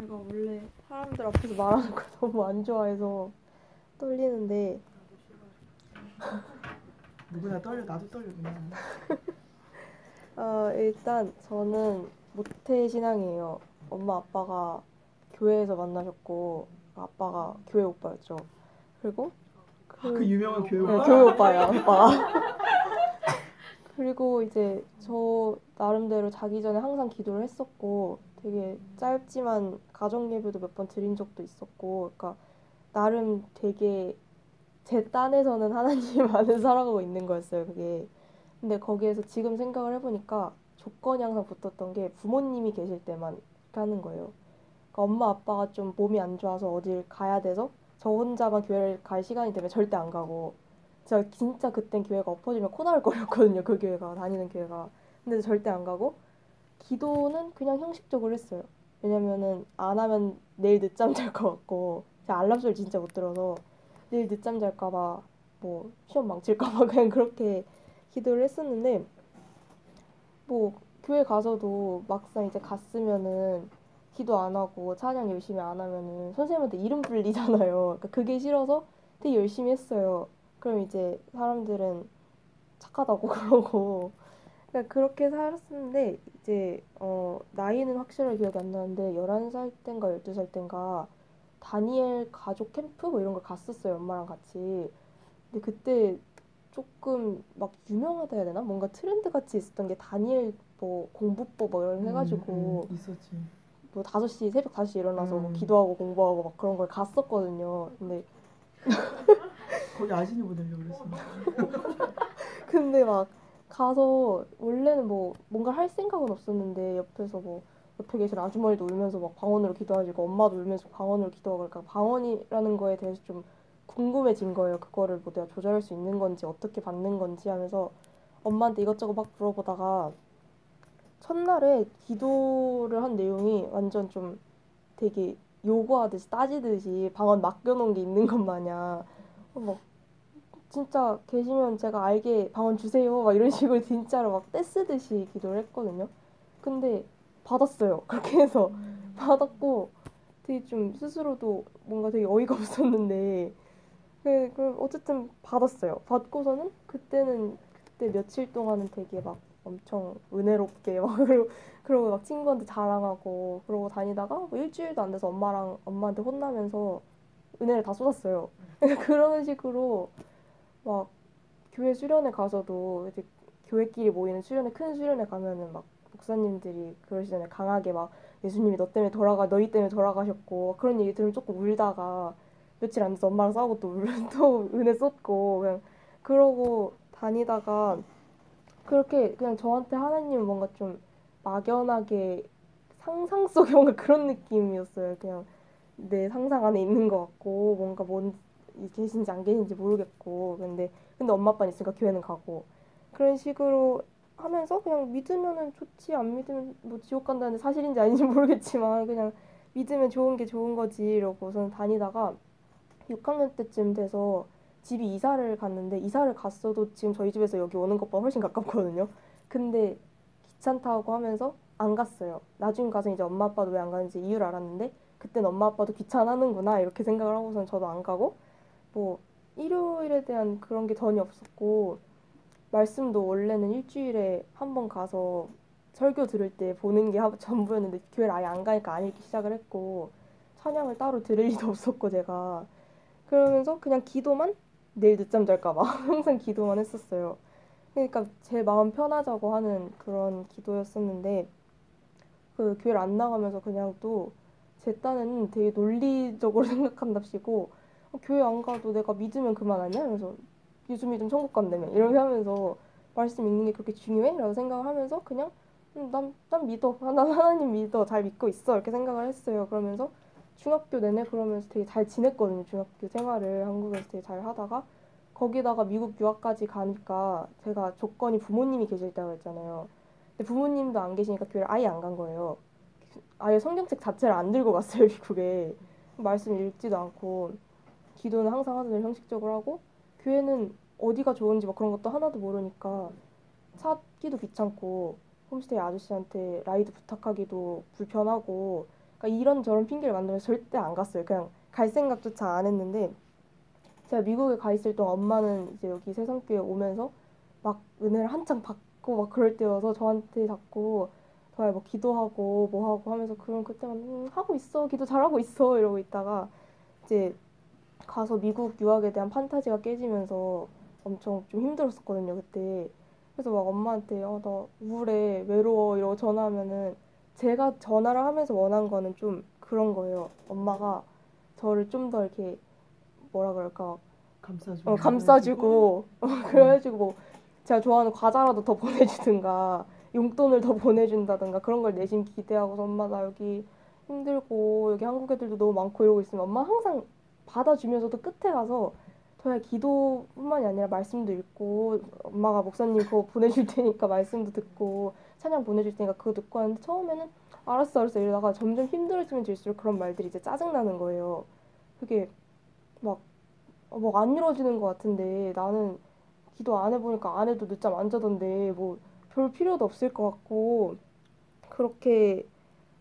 제가 원래 사람들 앞에서 말하는 걸 너무 안 좋아해서 떨리는데 누구나 떨려. 나도 떨려 그냥. 일단 저는 모태 신앙이에요. 엄마 아빠가 교회에서 만나셨고 아빠가 교회 오빠였죠. 그리고 그 유명한 교회 네, 오빠? 교회 오빠예요, 아빠가. 그리고 이제 저 나름대로 자기 전에 항상 기도를 했었고 되게 짧지만 가정 예배도 몇 번 드린 적도 있었고 그러니까 나름 되게 제 딴에서는 하나님 안에 살아가고 있는 거였어요, 그게. 근데 거기에서 지금 생각을 해보니까 조건이 항상 붙었던 게 부모님이 계실 때만 이렇게 하는 거예요. 그러니까 엄마 아빠가 좀 몸이 안 좋아서 어딜 가야 돼서 저 혼자만 교회를 갈 시간이 되면 절대 안 가고 제가 진짜 그땐 교회가 엎어지면 코 나올 거였거든요, 그 교회가 다니는 교회가. 근데 절대 안 가고 기도는 그냥 형식적으로 했어요. 왜냐면은 안 하면 내일 늦잠 잘 것 같고 제가 알람 소리 진짜 못 들어서 내일 늦잠 잘까 봐 뭐 시험 망칠까 봐 그냥 그렇게 기도를 했었는데 뭐 교회 가서도 막상 이제 갔으면은 기도 안 하고 찬양 열심히 안 하면은 선생님한테 이름 불리잖아요. 그러니까 그게 싫어서 되게 열심히 했어요. 그럼 이제 사람들은 착하다고 그러고 그러니까 그렇게 살았었는데 이제 나이는 확실하게 기억이 안 나는데 11살 땐가 12살 땐가 다니엘 가족 캠프 뭐 이런 걸 갔었어요. 엄마랑 같이. 근데 그때 조금 막 유명하다 해야 되나? 뭔가 트렌드 같이 있었던 게 다니엘 뭐 공부법 뭐 이런 해가지고 있었지. 뭐 5시 새벽 5시 일어나서 뭐 기도하고 공부하고 막 그런 걸 갔었거든요. 거기 아진이 보내려고 그랬어. 근데 막 가서 원래는 뭐 뭔가 할 생각은 없었는데 옆에서 뭐 옆에 계신 아주머니도 울면서 막 방언으로 기도하시고 엄마도 울면서 방언으로 기도하고 그러니까 방언이라는 거에 대해서 좀 궁금해진 거예요. 그거를 뭐 내가 조절할 수 있는 건지 어떻게 받는 건지 하면서 엄마한테 이것저것 막 물어보다가 첫날에 기도를 한 내용이 완전 좀 되게 요구하듯이 따지듯이 방언 맡겨놓은 게 있는 것 마냥 막 진짜 계시면 제가 알게 방언 주세요 막 이런 식으로 진짜로 막 떼쓰듯이 기도를 했거든요. 근데 받았어요. 그렇게 해서 받았고 되게 좀 스스로도 뭔가 되게 어이가 없었는데 그 어쨌든 받았어요. 받고서는 그때 며칠 동안은 되게 막 엄청 은혜롭게 막 그러고 막 친구한테 자랑하고 그러고 다니다가 뭐 일주일도 안 돼서 엄마한테 혼나면서 은혜를 다 쏟았어요. 그런 식으로 막 교회 수련회 가서도 이제 교회끼리 모이는 수련회 큰 수련회 가면은 막 목사님들이 그러시잖아요. 강하게 막 예수님이 너희 때문에 돌아가셨고 그런 얘기 들으면 조금 울다가 며칠 안 돼서 엄마랑 싸우고 또 은혜 쏟고 그냥 그러고 다니다가 그렇게 그냥 저한테 하나님은 뭔가 좀 막연하게 상상 속의 뭔가 그런 느낌이었어요. 그냥 내 상상 안에 있는 것 같고 뭔가 뭔 계신지 안 계신지 모르겠고 근데 엄마 아빠는 있으니까 교회는 가고 그런 식으로 하면서 그냥 믿으면은 좋지 안 믿으면 뭐 지옥 간다는데 사실인지 아닌지 모르겠지만 그냥 믿으면 좋은 게 좋은 거지 이러고선 다니다가 6학년 때쯤 돼서 집이 이사를 갔는데 이사를 갔어도 지금 저희 집에서 여기 오는 것보다 훨씬 가깝거든요. 근데 귀찮다고 하면서 안 갔어요. 나중에 가서 이제 엄마 아빠도 왜 안 가는지 이유를 알았는데 그땐 엄마 아빠도 귀찮아하는구나 이렇게 생각을 하고선 저도 안 가고 뭐 일요일에 대한 그런 게 전혀 없었고 말씀도 원래는 일주일에 한 번 가서 설교 들을 때 보는 게 전부였는데 교회를 아예 안 가니까 안 읽기 시작을 했고 찬양을 따로 들을 일도 없었고 제가 그러면서 그냥 기도만 내일 늦잠 잘까 봐 항상 기도만 했었어요. 그러니까 제 마음 편하자고 하는 그런 기도였었는데 그 교회를 안 나가면서 그냥 또 제 딴에는 되게 논리적으로 생각한답시고 교회 안 가도 내가 믿으면 그만 아니야? 그래서 예수 믿으면 천국 간다며 이렇게 하면서 말씀 읽는 게 그렇게 중요해? 라고 생각을 하면서 그냥 난 믿어. 난 하나님 믿어. 잘 믿고 있어. 이렇게 생각을 했어요. 그러면서 중학교 내내 그러면서 되게 잘 지냈거든요. 중학교 생활을 한국에서 되게 잘 하다가 거기다가 미국 유학까지 가니까 제가 조건이 부모님이 계실 때가 있잖아요. 근데 부모님도 안 계시니까 교회를 아예 안 간 거예요. 아예 성경책 자체를 안 들고 갔어요, 미국에. 말씀 읽지도 않고 기도는 항상 하던 대로 형식적으로 하고 교회는 어디가 좋은지 막 그런 것도 하나도 모르니까 찾기도 귀찮고 홈스테이 아저씨한테 라이드 부탁하기도 불편하고 그러니까 이런저런 핑계를 만들면 절대 안 갔어요. 그냥 갈 생각조차 안 했는데 제가 미국에 가 있을 동안 엄마는 이제 여기 새삼교회 오면서 막 은혜를 한창 받고 막 그럴 때여서 저한테 자꾸 저야 뭐 기도하고 뭐 하고 하면서 그럼 그때만 하고 있어 기도 잘하고 있어 이러고 있다가 이제 가서 미국 유학에 대한 판타지가 깨지면서 엄청 좀 힘들었었거든요 그때. 그래서 막 엄마한테 나 우울해 외로워 이러고 전화하면은 제가 전화를 하면서 원한 거는 좀 그런 거예요. 엄마가 저를 좀 더 이렇게 뭐라 그럴까 감싸주고 감싸주고 음. 그래가지고 뭐 제가 좋아하는 과자라도 더 보내주든가 용돈을 더 보내준다든가 그런 걸 내심 기대하고서 엄마 나 여기 힘들고 여기 한국 애들도 너무 많고 이러고 있으면 엄마 항상 받아주면서도 끝에 가서 저야 기도뿐만이 아니라 말씀도 읽고 엄마가 목사님 그거 보내줄 테니까 말씀도 듣고 찬양 보내줄 테니까 그거 듣고 하는데 처음에는 알았어 알았어 이러다가 점점 힘들어지면 질수록 그런 말들이 이제 짜증나는 거예요. 그게 막 뭐 안 이루어지는 것 같은데 나는 기도 안 해보니까 안 해도 늦잠 안 자던데 뭐 별 필요도 없을 것 같고 그렇게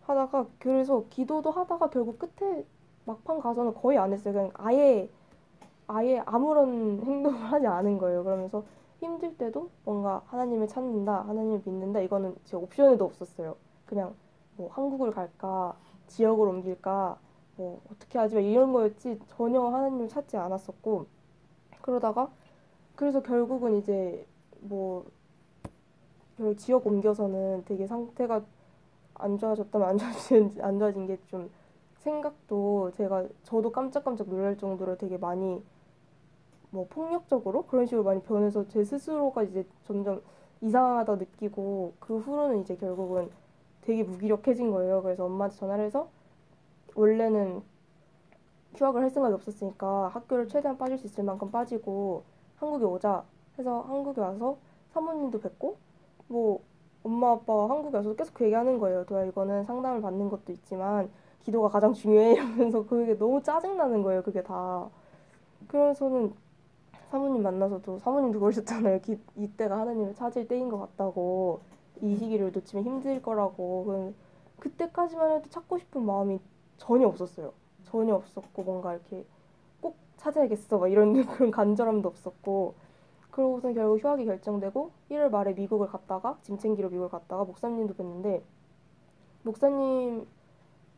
하다가 그래서 기도도 하다가 결국 끝에 막판 가서는 거의 안 했어요. 그냥 아예 아무런 행동을 하지 않은 거예요. 그러면서 힘들 때도 뭔가 하나님을 찾는다, 하나님을 믿는다 이거는 제 옵션에도 없었어요. 그냥 뭐 한국을 갈까, 지역을 옮길까, 뭐 어떻게 하지 막 이런 거였지 전혀 하나님을 찾지 않았었고 그러다가 그래서 결국은 이제 뭐 지역 옮겨서는 되게 상태가 안 좋아졌다면 안 좋아진 게 좀 생각도 제가 저도 깜짝깜짝 놀랄 정도로 되게 많이 뭐 폭력적으로 그런 식으로 많이 변해서 제 스스로가 이제 점점 이상하다 느끼고 그 후로는 이제 결국은 되게 무기력해진 거예요. 그래서 엄마한테 전화를 해서 원래는 휴학을 할 생각이 없었으니까 학교를 최대한 빠질 수 있을 만큼 빠지고 한국에 오자 해서 한국에 와서 사모님도 뵙고 뭐 엄마 아빠가 한국에 와서 계속 그 얘기하는 거예요. 도야 이거는 상담을 받는 것도 있지만 기도가 가장 중요해 이러면서 그게 너무 짜증나는 거예요. 그게 다. 그래서는 사모님 만나서도 사모님도 그러셨잖아요. 이때가 하나님을 찾을 때인 것 같다고 이 시기를 놓치면 힘들 거라고. 그때까지만 해도 찾고 싶은 마음이 전혀 없었어요. 전혀 없었고 뭔가 이렇게 꼭 찾아야겠어 막 이런 그런 간절함도 없었고 그러고선 결국 휴학이 결정되고 1월 말에 미국을 갔다가 짐 챙기러 미국을 갔다가 목사님도 뵀는데 목사님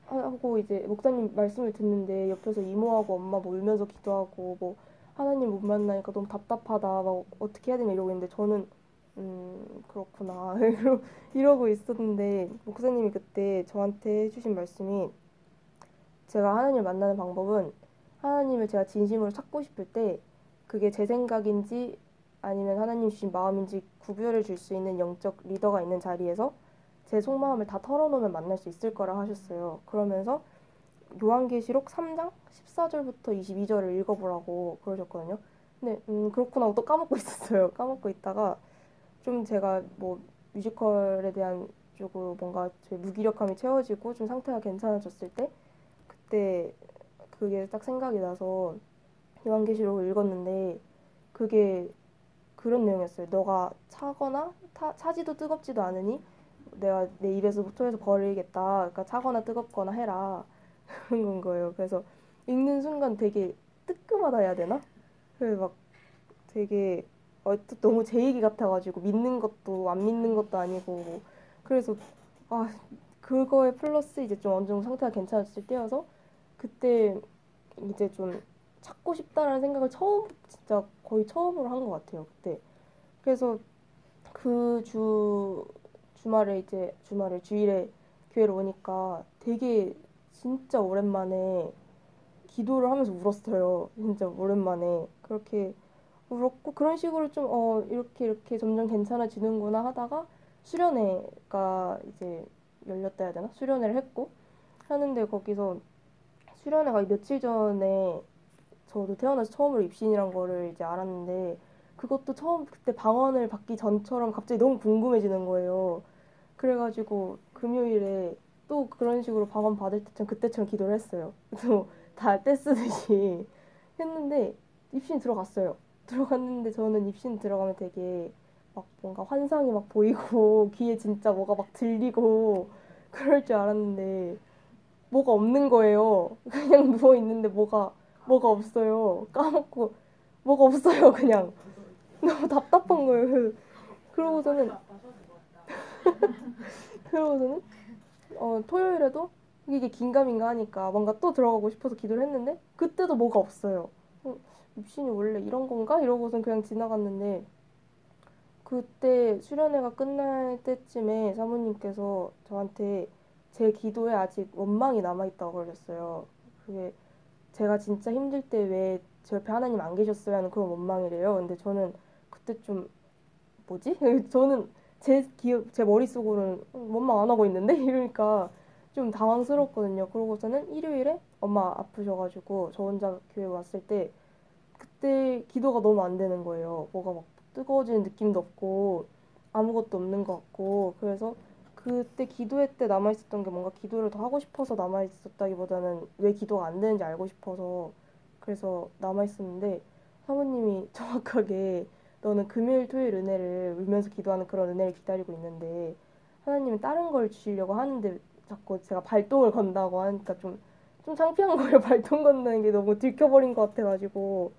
하고 이제 목사님 말씀을 듣는데 옆에서 이모하고 엄마 뭐 울면서 기도하고 뭐 하나님 못 만나니까 너무 답답하다 막 어떻게 해야 되냐 이러고 있는데 저는 그렇구나 이러고 있었는데 목사님이 그때 저한테 해주신 말씀이 제가 하나님을 만나는 방법은 하나님을 제가 진심으로 찾고 싶을 때 그게 제 생각인지 아니면 하나님 주신 마음인지 구별을 줄 수 있는 영적 리더가 있는 자리에서 제 속마음을 다 털어놓으면 만날 수 있을 거라 하셨어요. 그러면서 요한계시록 3장 14절부터 22절을 읽어보라고 그러셨거든요. 근데 그렇구나 하고 또 까먹고 있었어요. 까먹고 있다가 좀 제가 뭐 뮤지컬에 대한 쪽으로 뭔가 제 무기력함이 채워지고 좀 상태가 괜찮아졌을 때 그때 그게 딱 생각이 나서 요한계시록을 읽었는데 그게 그런 내용이었어요. 너가 차거나 차지도 뜨겁지도 않으니 내가 내 입에서 토해서 버리겠다. 그러니까 차거나 뜨겁거나 해라. 그런 건 거예요. 그래서 읽는 순간 되게 뜨끔하다 해야 되나? 그래서 막 되게 너무 제 얘기 같아가지고 믿는 것도 안 믿는 것도 아니고 그래서 아 그거에 플러스 이제 좀 어느 정도 상태가 괜찮아졌을 때여서 그때 이제 좀 찾고 싶다라는 생각을 진짜 거의 처음으로 한 것 같아요. 그때. 그래서 그 주일에 교회를 오니까 되게 진짜 오랜만에 기도를 하면서 울었어요. 진짜 오랜만에. 그렇게 울었고 그런 식으로 좀 이렇게 점점 괜찮아지는구나 하다가 수련회가 이제 열렸다 해야 되나? 수련회를 했고 하는데 거기서 수련회가 며칠 전에 저도 태어나서 처음으로 입신이란 거를 이제 알았는데 그것도 처음 그때 방언을 받기 전처럼 갑자기 너무 궁금해지는 거예요. 그래가지고 금요일에 또 그런 식으로 방언 받을 때처럼 그때처럼 기도를 했어요. 그래서 다 떼쓰듯이 했는데 입신 들어갔어요. 들어갔는데 저는 입신 들어가면 되게 막 뭔가 환상이 막 보이고 귀에 진짜 뭐가 막 들리고 그럴 줄 알았는데 뭐가 없는 거예요. 그냥 누워 있는데 뭐가 없어요. 까먹고 뭐가 없어요. 그냥 너무 답답한 거예요. 그러고서는 그러고서는 토요일에도 이게 긴가민가 하니까 뭔가 또 들어가고 싶어서 기도를 했는데 그때도 뭐가 없어요. 입신이 원래 이런 건가? 이러고선 그냥 지나갔는데 그때 수련회가 끝날 때쯤에 사모님께서 저한테 제 기도에 아직 원망이 남아있다고 그러셨어요. 그게 제가 진짜 힘들 때 왜 제 옆에 하나님 안 계셨어요 하는 그런 원망이래요. 근데 저는 그때 좀 뭐지? 저는 제 머릿속으로는 원망 안 하고 있는데? 이러니까 좀 당황스럽거든요. 그러고서는 일요일에 엄마 아프셔가지고 저 혼자 교회 왔을 때 그때 기도가 너무 안 되는 거예요. 뭐가 막 뜨거워지는 느낌도 없고 아무것도 없는 것 같고 그래서 그때 기도회 때 남아있었던 게 뭔가 기도를 더 하고 싶어서 남아있었다기보다는 왜 기도가 안 되는지 알고 싶어서 그래서 남아있었는데 사모님이 정확하게 너는 금요일 토요일 은혜를 울면서 기도하는 그런 은혜를 기다리고 있는데 하나님은 다른 걸 주시려고 하는데 자꾸 제가 발동을 건다고 하니까 좀 창피한 거예요. 발동 건다는 게 너무 들켜버린 것 같아가지고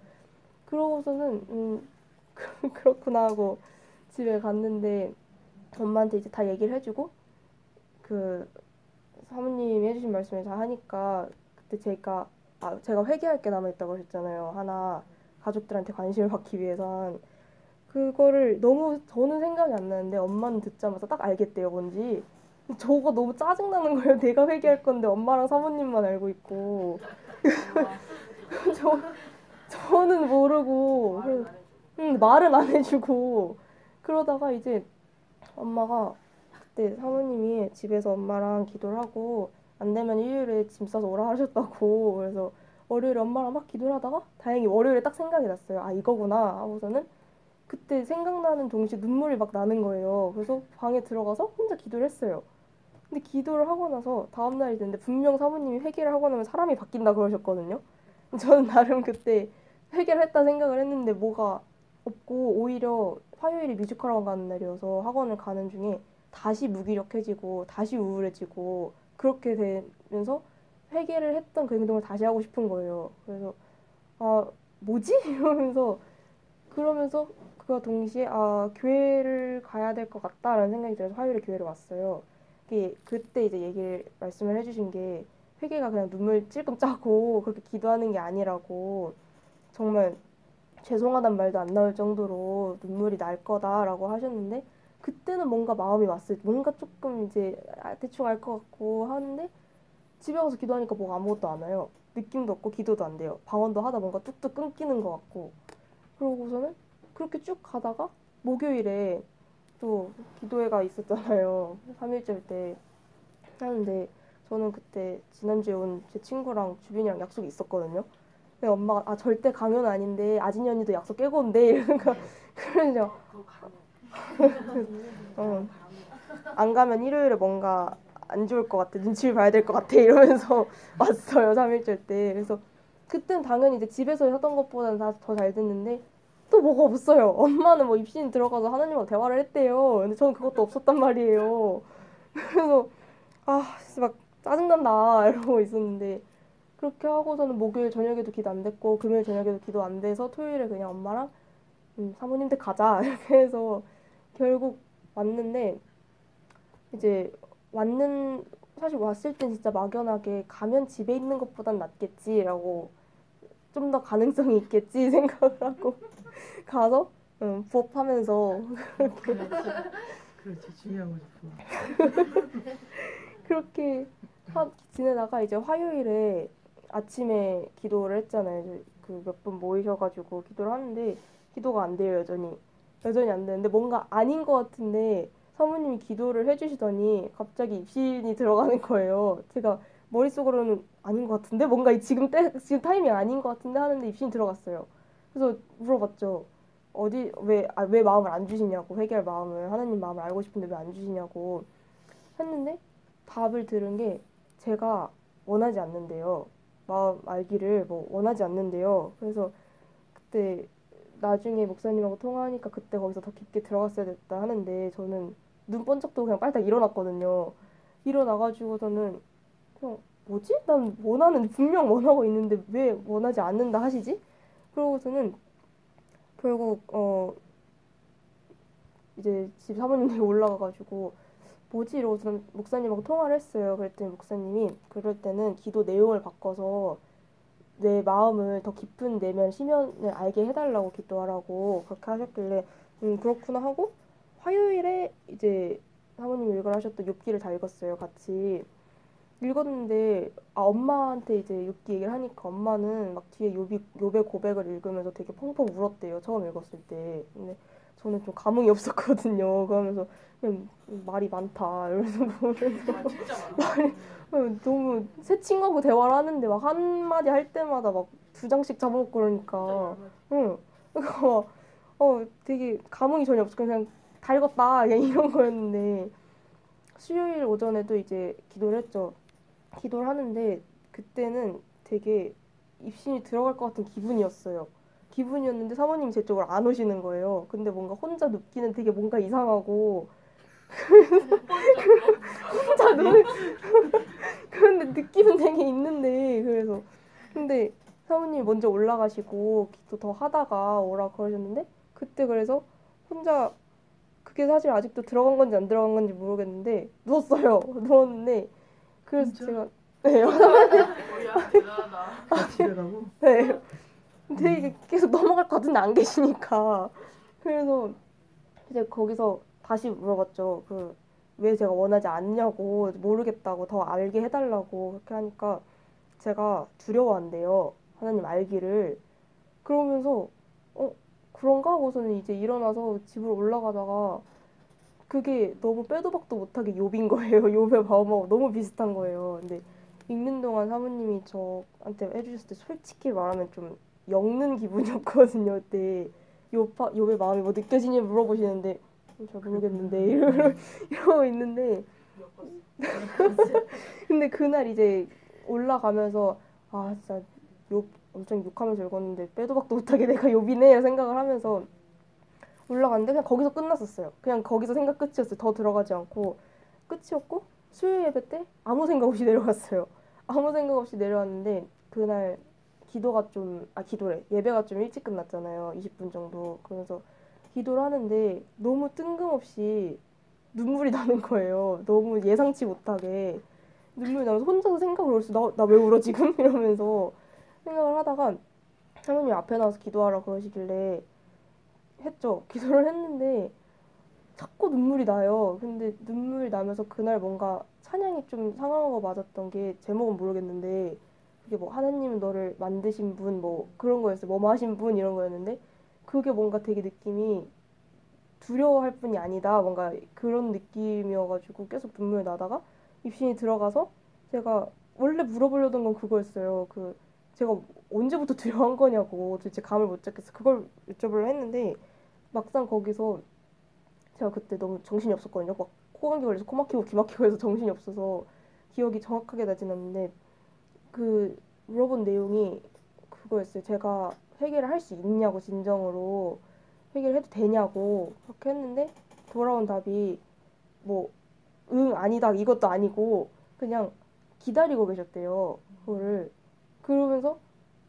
그러고서는 그렇구나 하고 집에 갔는데 엄마한테 이제 다 얘기를 해주고 그 사모님이 해주신 말씀을 다 하니까 그때 제가 회개할 게 남아있다고 하셨잖아요. 하나 가족들한테 관심을 받기 위해선 그거를 너무 저는 생각이 안 나는데 엄마는 듣자마자 딱 알겠대요 뭔지. 저거 너무 짜증나는 거예요. 내가 회개할 건데 엄마랑 사모님만 알고 있고 저, 저는 모르고 말은 안 해주고 그러다가 이제 엄마가 그때 사모님이 집에서 엄마랑 기도를 하고 안 되면 일요일에 짐 싸서 오라 하셨다고 그래서 월요일에 엄마랑 막 기도를 하다가 다행히 월요일에 딱 생각이 났어요. 아 이거구나 하고서는 그때 생각나는 동시에 눈물이 막 나는 거예요. 그래서 방에 들어가서 혼자 기도를 했어요. 근데 기도를 하고 나서 다음 날이 됐는데 분명 사모님이 회개를 하고 나면 사람이 바뀐다 그러셨거든요. 저는 나름 그때 회개를 했다 생각을 했는데 뭐가 없고 오히려 화요일이 뮤지컬 학원 가는 날이어서 학원을 가는 중에 다시 무기력해지고 다시 우울해지고 그렇게 되면서 회개를 했던 그 행동을 다시 하고 싶은 거예요. 그래서 아 뭐지? 이러면서 그러면서 그와 동시에 아 교회를 가야 될 것 같다라는 생각이 들어서 화요일에 교회를 왔어요. 그때 이제 말씀을 해주신 게 회개가 그냥 눈물 찔끔 짜고 그렇게 기도하는 게 아니라고 정말 죄송하단 말도 안 나올 정도로 눈물이 날 거다라고 하셨는데 그때는 뭔가 마음이 왔을 때 뭔가 조금 이제 대충 알 것 같고 하는데 집에 가서 기도하니까 뭐가 아무것도 안 와요. 느낌도 없고 기도도 안 돼요. 방언도 하다 뭔가 뚝뚝 끊기는 것 같고 그러고서는 그렇게 쭉 가다가 목요일에 또 기도회가 있었잖아요. 3일절 때 하는데 저는 그때 지난주에 온 제 친구랑 주빈이랑 약속이 있었거든요. 근데 엄마가 아 절대 강요는 아닌데 아진이 언니도 약속 깨고 온대 이러니까 그러죠. 어, 안 가면 일요일에 뭔가 안 좋을 것 같아 눈치를 봐야 될 것 같아 이러면서 왔어요 3일절 때. 그래서 그땐 당연히 이제 집에서 하던 것보다는 다 더 잘 됐는데 또 뭐가 없어요. 엄마는 뭐 입신 들어가서 하나님하고 대화를 했대요. 근데 저는 그것도 없었단 말이에요. 그래서 아 진짜 막 짜증난다 이러고 있었는데 그렇게 하고서는 목요일 저녁에도 기도 안 됐고 금요일 저녁에도 기도 안 돼서 토요일에 그냥 엄마랑 사모님 댁 가자 이렇게 해서 결국 왔는데 이제 왔는 사실 왔을 땐 진짜 막연하게 가면 집에 있는 것보단 낫겠지라고 좀 더 가능성이 있겠지 생각을 하고 가서 부업하면서 그렇지 중요한 거지. 그렇게 지내다가 이제 화요일에 아침에 기도를 했잖아요. 그 몇 분 모이셔가지고 기도를 하는데 기도가 안 돼요 여전히 안 되는데 뭔가 아닌 것 같은데 사모님이 기도를 해주시더니 갑자기 입신이 들어가는 거예요. 제가 머릿속으로는 아닌 것 같은데 뭔가 지금 타이밍 아닌 것 같은데 하는데 입신이 들어갔어요. 그래서 물어봤죠. 왜 마음을 안 주시냐고 회개할 마음을 하나님 마음을 알고 싶은데 왜 안 주시냐고 했는데 답을 들은 게 제가 원하지 않는데요. 마음 알기를 뭐 원하지 않는데요. 그래서 그때 나중에 목사님하고 통화하니까 그때 거기서 더 깊게 들어갔어야 됐다 하는데 저는 눈 번쩍 뜨고 그냥 빨딱 일어났거든요. 일어나가지고서는 그냥 뭐지? 난 원하는데 분명 원하고 있는데 왜 원하지 않는다 하시지? 그러고서는 결국 이제 집 사모님 댁에 올라가가지고 뭐지? 이러고서는 목사님하고 통화를 했어요. 그랬더니 목사님이 그럴 때는 기도 내용을 바꿔서 내 마음을 더 깊은 내면 심연을 알게 해달라고 기도하라고 그렇게 하셨길래 그렇구나 하고 화요일에 이제 사모님이 읽으라 하셨던 욥기를 다 읽었어요. 같이 읽었는데 엄마한테 이제 욥기 얘기를 하니까 엄마는 막 뒤에 욥의 고백을 읽으면서 되게 펑펑 울었대요. 처음 읽었을 때. 근데 저는 좀 감흥이 없었거든요. 그러면서 그냥 말이 많다 이러면서 보면서 진짜 많아. 너무 새 친구하고 대화를 하는데 막 한마디 할 때마다 막 두 장씩 잡아먹고 그러니까 응. 그러니까 되게 감흥이 전혀 없어. 그냥 다 읽었다 그냥 이런 거였는데 수요일 오전에도 이제 기도를 했죠. 기도를 하는데 그때는 되게 입신이 들어갈 것 같은 기분이었어요. 기분이었는데 사모님이 제 쪽으로 안 오시는 거예요. 근데 뭔가 혼자 눕기는 되게 뭔가 이상하고 혼자 누 그런데 느낌은 되게 있는데 그래서 근데 사모님이 먼저 올라가시고 기도 더 하다가 오라 그러셨는데 그때 그래서 혼자 그게 사실 아직도 들어간 건지 안 들어간 건지 모르겠는데 누웠어요. 누웠는데 그래서 진짜? 제가 네, 뭐야 대단하다. 집에 가고? 네. 되게 계속 넘어갈 것 같은데 안 계시니까 그래서 이제 거기서 다시 물어봤죠. 그 왜 제가 원하지 않냐고 모르겠다고 더 알게 해달라고 그렇게 하니까 제가 두려워한대요. 하나님 알기를. 그러면서 어 그런가 하고서는 이제 일어나서 집으로 올라가다가 그게 너무 빼도 박도 못하게 욥인 거예요. 욥의 마음하고 너무 비슷한 거예요. 근데 읽는 동안 사모님이 저한테 해주셨을 때 솔직히 말하면 좀 엮는 기분이었거든요. 그때 욥의 마음이 뭐 느껴지니 물어보시는데 잘 모르겠는데 이러고 있는데 근데 그날 이제 올라가면서 아 진짜 욕 엄청 욕하면서 읽었는데 빼도 박도 못하게 내가 욥이네 생각을 하면서 올라갔는데 그냥 거기서 끝났었어요. 그냥 거기서 생각 끝이었어요. 더 들어가지 않고 끝이었고 수요일 예배 때 아무 생각 없이 내려갔어요. 아무 생각 없이 내려왔는데 그날 기도래. 예배가 좀 일찍 끝났잖아요. 20분 정도. 그래서 기도를 하는데 너무 뜬금없이 눈물이 나는 거예요. 너무 예상치 못하게 눈물이 나면서 혼자서 생각을 했어. 나 왜 울어 지금? 이러면서 생각을 하다가 사모님 앞에 나와서 기도하라 그러시길래 했죠. 기도를 했는데 자꾸 눈물이 나요. 근데 눈물이 나면서 그날 뭔가 찬양이 좀 상황하고 맞았던 게 제목은 모르겠는데 그게 뭐 하나님은 너를 만드신 분 뭐 그런 거였어요. 뭐뭐 하신 분 이런 거였는데 그게 뭔가 되게 느낌이 두려워할 뿐이 아니다. 뭔가 그런 느낌이어가지고 계속 눈물 나다가 입신이 들어가서 제가 원래 물어보려던 건 그거였어요. 제가 언제부터 두려워한 거냐고 도대체 감을 못 잡겠어. 그걸 여쭤보려 했는데 막상 거기서 제가 그때 너무 정신이 없었거든요. 막 코감기 걸려서 코 막히고 귀 막히고 해서 정신이 없어서 기억이 정확하게 나진 않는데 그 물어본 내용이 그거였어요. 제가 회개를 할 수 있냐고 진정으로 회개를 해도 되냐고 그렇게 했는데 돌아온 답이 뭐 응 아니다 이것도 아니고 그냥 기다리고 계셨대요. 그거를 그러면서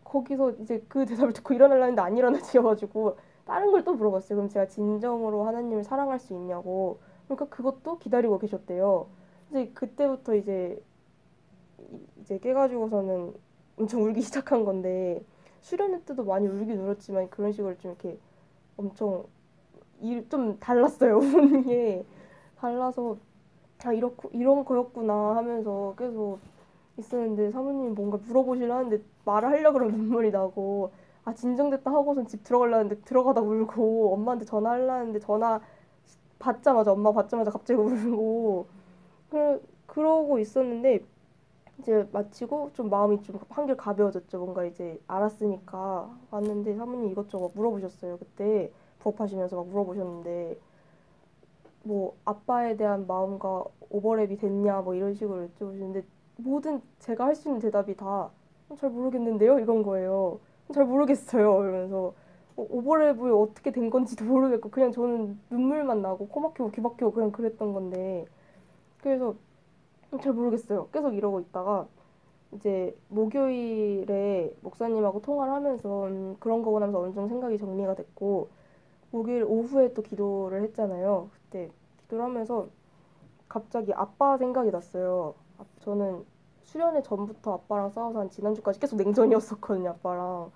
거기서 이제 그 대답을 듣고 일어나려 했는데 안 일어나지여가지고 다른 걸 또 물어봤어요. 그럼 제가 진정으로 하나님을 사랑할 수 있냐고. 그러니까 그것도 기다리고 계셨대요. 이제 그때부터 이제 깨가지고서는 엄청 울기 시작한 건데 수련회 때도 많이 울긴 울었지만 그런 식으로 좀 이렇게 엄청 좀 달랐어요. 우는 게 달라서 이런 거였구나 하면서 계속 있었는데 사모님이 뭔가 물어보시려 하는데 말을 하려고 그러면 눈물이 나고 진정됐다 하고선 집 들어가려는데 들어가다 울고 엄마한테 전화하려는데 전화 받자마자 엄마 받자마자 갑자기 울고 그러고 있었는데 이제 마치고 좀 마음이 좀 한결 가벼워졌죠. 뭔가 이제 알았으니까 왔는데 사모님 이것저것 물어보셨어요. 그때 부업하시면서 막 물어보셨는데 뭐 아빠에 대한 마음과 오버랩이 됐냐 뭐 이런 식으로 여쭤보시는데 모든 제가 할 수 있는 대답이 다 잘 모르겠는데요 이건 거예요. 잘 모르겠어요 이러면서 오버랩이 어떻게 된 건지도 모르겠고 그냥 저는 눈물만 나고 코 막히고 귀 막히고 그냥 그랬던 건데 그래서 잘 모르겠어요 계속 이러고 있다가 이제 목요일에 목사님하고 통화를 하면서 그런 거고 나면서 어느 정도 생각이 정리가 됐고 목요일 오후에 또 기도를 했잖아요. 그때 기도를 하면서 갑자기 아빠 생각이 났어요. 저는 수련회 전부터 아빠랑 싸워서 한 지난주까지 계속 냉전이었었거든요, 아빠랑.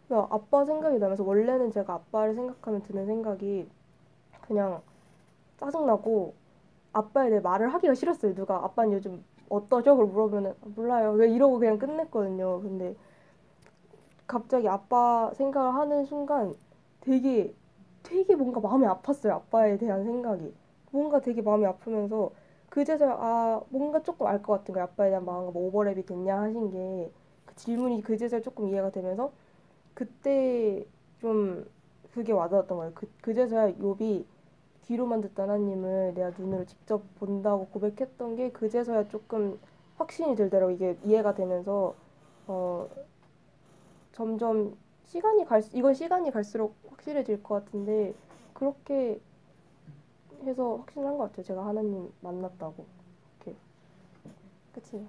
그래서 아빠 생각이 나면서 원래는 제가 아빠를 생각하면 드는 생각이 그냥 짜증나고 아빠에 대해 말을 하기가 싫었어요. 누가 아빠는 요즘 어떠죠? 그걸 물어보면 몰라요. 왜 이러고 그냥 끝냈거든요. 근데 갑자기 아빠 생각을 하는 순간 되게 되게 뭔가 마음이 아팠어요. 아빠에 대한 생각이. 뭔가 되게 마음이 아프면서 그제서야 뭔가 조금 알 것 같은 거예요. 아빠에 대한 마음과 뭐 오버랩이 됐냐 하신 게 그 질문이 그제서야 조금 이해가 되면서 그때 좀 그게 와닿았던 거예요. 그제서야 욥이 귀로만 듣던 하나님을 내가 눈으로 직접 본다고 고백했던 게 그제서야 조금 확신이 들더라고. 이게 이해가 되면서 어, 점점 이건 시간이 갈수록 확실해질 것 같은데 그렇게 해서 확신한 것 같아요. 제가 하나님 만났다고. 이렇게. 그치?